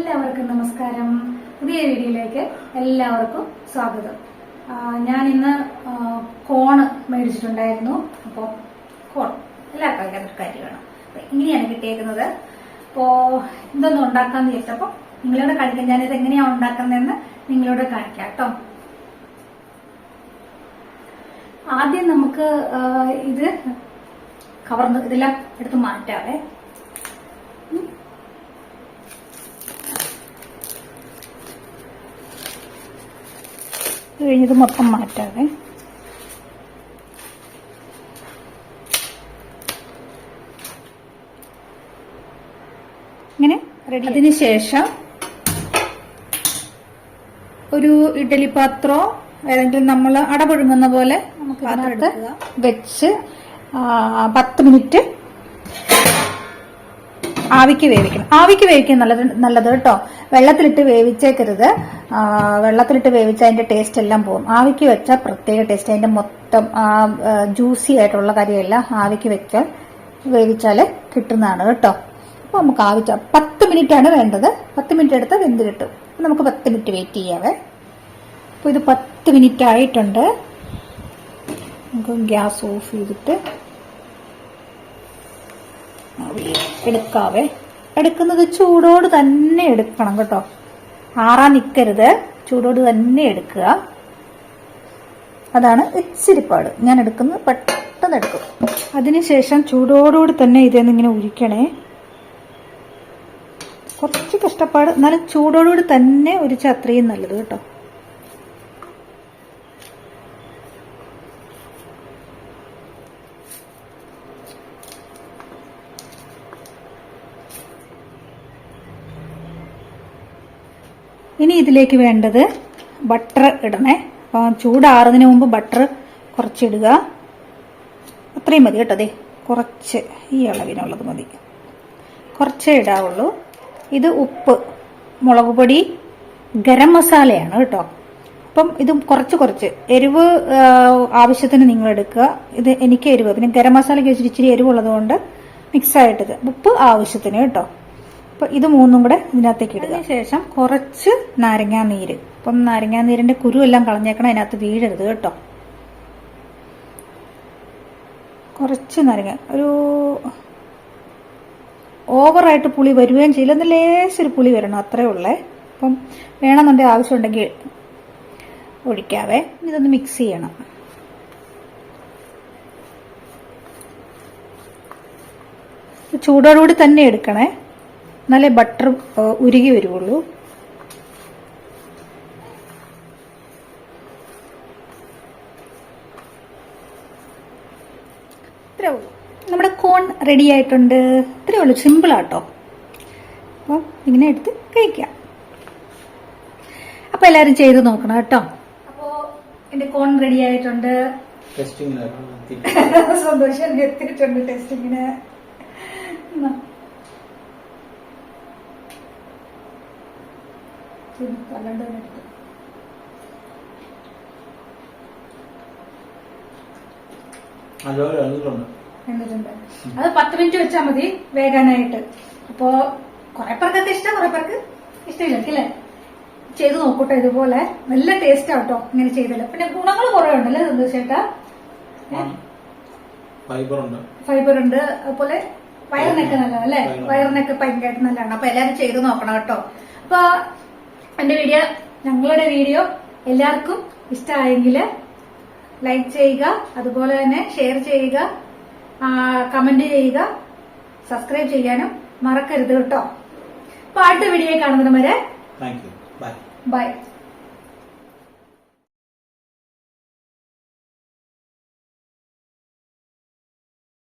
എല്ലാവർക്കും നമസ്കാരം. പുതിയ വീഡിയോയിലേക്ക് എല്ലാവർക്കും സ്വാഗതം. ഞാൻ ഇന്ന് കോൺ മേടിച്ചിട്ടുണ്ടായിരുന്നു. അപ്പോൾ കോൺ എല്ലാവർക്കും അറിയാവുന്ന ഒരു കാര്യമാണ്. ഇങ്ങനെയാണ് കിട്ടിയേക്കുന്നത്. അപ്പോൾ ഇതൊന്നും ഉണ്ടാക്കാന്ന് ചോദിച്ചപ്പോൾ നിങ്ങളോട് കാണിക്കാം. ഞാനിത് എങ്ങനെയാണ് ഉണ്ടാക്കുന്നതെന്ന് നിങ്ങളോട് കാണിക്കാം കേട്ടോ. ആദ്യം നമുക്ക് ഇത് കവർന്ന് ഇതെല്ലാം എടുത്ത് മാറ്റാവേ. കഴിഞ്ഞത് മൊത്തം മാറ്റാവേ. ഇങ്ങനെ റെഡി. അതിനുശേഷം ഒരു ഇഡ്ഡലി പാത്രമോ ഏതെങ്കിലും നമ്മൾ അടപുഴുങ്ങുന്ന പോലെ നമുക്ക് അതിനകത്ത് വെച്ച് 10 മിനിറ്റ് ആവിക്ക് വേവിക്കണം. ആവിക്ക് വേവിക്കാൻ നല്ലത് കേട്ടോ. വെള്ളത്തിലിട്ട് വേവിച്ചേക്കരുത്. വെള്ളത്തിലിട്ട് വേവിച്ച അതിന്റെ ടേസ്റ്റ് എല്ലാം പോകും. ആവിക്ക് വെച്ചാൽ പ്രത്യേക ടേസ്റ്റ്. അതിന്റെ മൊത്തം ജ്യൂസി ആയിട്ടുള്ള കാര്യമെല്ലാം ആവിക്ക് വെച്ചാൽ വേവിച്ചാൽ കിട്ടുന്നതാണ് കേട്ടോ. അപ്പൊ നമുക്ക് 10 മിനിറ്റ് ആണ് വേണ്ടത്. 10 മിനിറ്റ് എടുത്ത് വെന്ത് കിട്ടും. നമുക്ക് 10 മിനിറ്റ് വെയിറ്റ് ചെയ്യാവേ. അപ്പൊ ഇത് 10 മിനിറ്റ് ആയിട്ടുണ്ട്. നമുക്ക് ഗ്യാസ് ഓഫ് ചെയ്തിട്ട് എടുക്കാവേ. എടുക്കുന്നത് ചൂടോട് തന്നെ എടുക്കണം കേട്ടോ. ആറാൻ നിൽക്കരുത്. ചൂടോട് തന്നെ എടുക്കുക. അതാണ് ഇച്ചിരിപ്പാട്. ഞാൻ എടുക്കുന്നത് പെട്ടെന്ന് എടുക്കും. അതിനുശേഷം ചൂടോടുകൂടി തന്നെ ഇതെന്ന് ഇങ്ങനെ ഉരിക്കണേ. കുറച്ച് കഷ്ടപ്പാട്, എന്നാലും ചൂടോടുകൂടി തന്നെ ഉരിച്ച അത്രയും നല്ലത് കേട്ടോ. ഇനി ഇതിലേക്ക് വേണ്ടത് ബട്ടർ ഇടണേ. അപ്പം ചൂടാറുന്നതിന് മുമ്പ് ബട്ടർ കുറച്ചിടുക. അത്രയും മതി കേട്ടോ. അതെ, കുറച്ച് ഈ അളവിനുള്ളത് മതി. കുറച്ചേ ഇടാവുള്ളൂ. ഇത് ഉപ്പ്, മുളക് പൊടി, ഗരം മസാലയാണ് കേട്ടോ. അപ്പം ഇത് കുറച്ച് എരിവ് ആവശ്യത്തിന് നിങ്ങൾ എടുക്കുക. ഇത് എനിക്ക് എരിവ്, പിന്നെ ഗരം മസാലയ്ക്ക് വെച്ചിട്ട് ഇച്ചിരി എരിവുള്ളത് കൊണ്ട് മിക്സായിട്ടത്. ഉപ്പ് ആവശ്യത്തിന് കേട്ടോ. അപ്പൊ ഇത് മൂന്നും കൂടെ ഇതിനകത്തേക്ക് ഇടുക. അതിനുശേഷം കുറച്ച് നാരങ്ങാനീര്. അപ്പം നാരങ്ങാനീരിന്റെ കുരു എല്ലാം കളഞ്ഞേക്കണം. അതിനകത്ത് വീഴരുത് കേട്ടോ. കുറച്ച് നാരങ്ങ, ഒരു ഓവറായിട്ട് പുളി വരുകയും ചെയ്യില്ല. ഒന്ന് ലേശൊരു പുളി വരണം, അത്രേ ഉള്ളേ. അപ്പം വേണമെന്നുണ്ടെങ്കിൽ ആവശ്യമുണ്ടെങ്കിൽ ഒഴിക്കാവേ. ഇതൊന്ന് മിക്സ് ചെയ്യണം. ചൂടോടുകൂടി തന്നെ എടുക്കണേ, എന്നാലേ ബട്ടർ ഉരുകി വരുള്ളൂ. ഇത്രേ ഉള്ളൂ. നമ്മുടെ കോൺ റെഡി ആയിട്ടുണ്ട്. ഇത്രേ ഉള്ളൂ, സിമ്പിൾ ആട്ടോ. അപ്പം ഇങ്ങനെ എടുത്ത് കഴിക്കാം. അപ്പൊ എല്ലാരും ചെയ്ത് നോക്കണം കേട്ടോ. അപ്പോ എന്റെ കോൺ റെഡി ആയിട്ടുണ്ട്. സന്തോഷം എത്തിയിട്ടുണ്ട് ടെസ്റ്റിങ്ങിന്. എന്നിട്ടുണ്ട്. അത് 10 മിനിറ്റ് വെച്ചാൽ മതി വേകാനായിട്ട്. അപ്പോ കുറെ പേർക്കൊക്കെ ഇഷ്ടം, കുറെ പേർക്ക് ഇഷ്ടമില്ലേ? ചെയ്ത് നോക്കൂട്ടോ. ഇതുപോലെ നല്ല ടേസ്റ്റ് ആട്ടോ ഇങ്ങനെ ചെയ്തല്ലോ. പിന്നെ ഗുണങ്ങൾ കുറെ ഉണ്ടല്ലേ സന്തോഷേട്ടാ? ഫൈബർ ഉണ്ട്. അതുപോലെ വയറിനൊക്കെ നല്ലതല്ലേ? വയറിനൊക്കെ ഭയങ്കരമായിട്ട് നല്ലതാണ്. അപ്പൊ എല്ലാരും ചെയ്ത് നോക്കണം കേട്ടോ. അപ്പൊ ഞങ്ങളുടെ വീഡിയോ എല്ലാവർക്കും ഇഷ്ടമായെങ്കിൽ ലൈക്ക് ചെയ്യുക, അതുപോലെ തന്നെ ഷെയർ ചെയ്യുക, കമന്റ് ചെയ്യുക, സബ്സ്ക്രൈബ് ചെയ്യാനും മറക്കരുത് കേട്ടോ. അപ്പൊ അടുത്ത വീഡിയോ കാണുന്നതിന് വരെ ബൈ.